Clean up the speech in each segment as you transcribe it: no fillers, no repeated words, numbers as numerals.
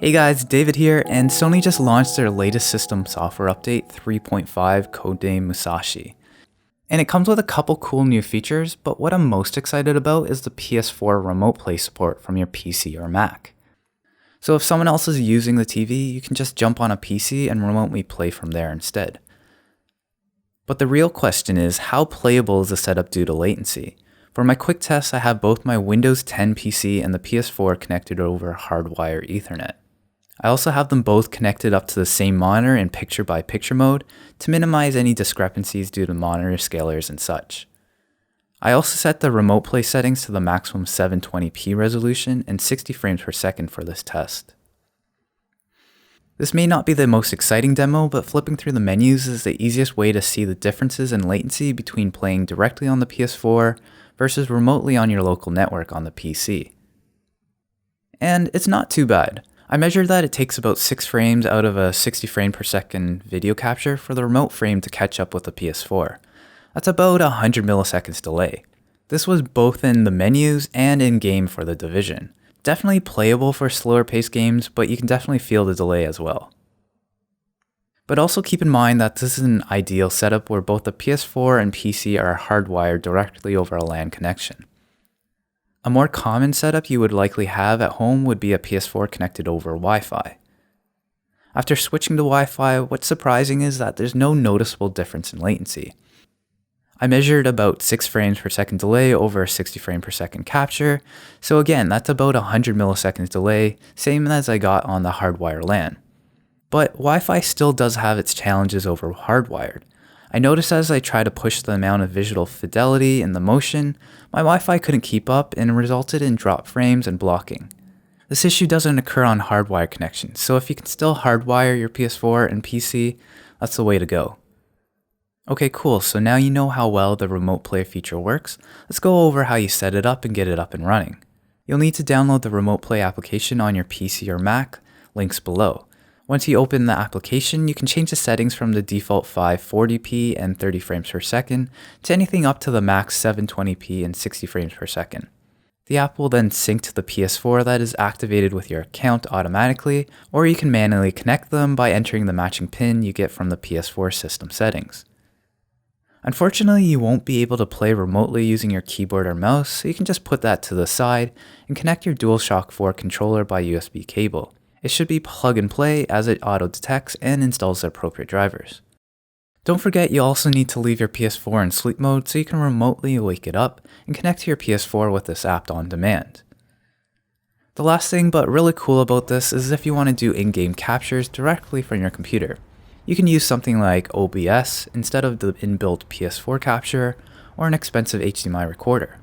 Hey guys, David here, and Sony just launched their latest system software update 3.5 codename Musashi. And it comes with a couple cool new features, but what I'm most excited about is the PS4 remote play support from your PC or Mac. So if someone else is using the TV, you can just jump on a PC and remotely play from there instead. But the real question is, how playable is the setup due to latency? For my quick test, I have both my Windows 10 PC and the PS4 connected over hardwire Ethernet. I also have them both connected up to the same monitor in picture-by-picture mode to minimize any discrepancies due to monitor scalars and such. I also set the remote play settings to the maximum 720p resolution and 60 frames per second for this test. This may not be the most exciting demo, but flipping through the menus is the easiest way to see the differences in latency between playing directly on the PS4 versus remotely on your local network on the PC. And it's not too bad. I measured that it takes about 6 frames out of a 60 frame per second video capture for the remote frame to catch up with the PS4. That's about 100 milliseconds delay. This was both in the menus and in-game for The Division. Definitely playable for slower paced games, but you can definitely feel the delay as well. But also keep in mind that this is an ideal setup where both the PS4 and PC are hardwired directly over a LAN connection. A more common setup you would likely have at home would be a PS4 connected over Wi-Fi. After switching to Wi-Fi, what's surprising is that there's no noticeable difference in latency. I measured about 6 frames per second delay over a 60 frame per second capture, so again, that's about 100 milliseconds delay, same as I got on the hardwire LAN. But Wi-Fi still does have its challenges over hardwired. I noticed as I tried to push the amount of visual fidelity in the motion, my Wi-Fi couldn't keep up and resulted in dropped frames and blocking. This issue doesn't occur on hardwired connections, so if you can still hardwire your PS4 and PC, that's the way to go. Okay, cool, so now you know how well the remote play feature works. Let's go over how you set it up and get it up and running. You'll need to download the remote play application on your PC or Mac, links below. Once you open the application, you can change the settings from the default 540p and 30 frames per second to anything up to the max 720p and 60 frames per second. The app will then sync to the PS4 that is activated with your account automatically, or you can manually connect them by entering the matching pin you get from the PS4 system settings. Unfortunately, you won't be able to play remotely using your keyboard or mouse, so you can just put that to the side and connect your DualShock 4 controller by USB cable. It should be plug and play as it auto-detects and installs the appropriate drivers. Don't forget you also need to leave your PS4 in sleep mode so you can remotely wake it up and connect to your PS4 with this app on demand. The last thing but really cool about this is if you want to do in-game captures directly from your computer. You can use something like OBS instead of the inbuilt PS4 capture or an expensive HDMI recorder.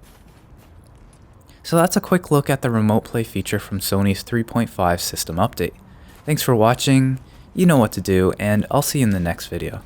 So that's a quick look at the remote play feature from Sony's 3.5 system update. Thanks for watching, you know what to do, and I'll see you in the next video.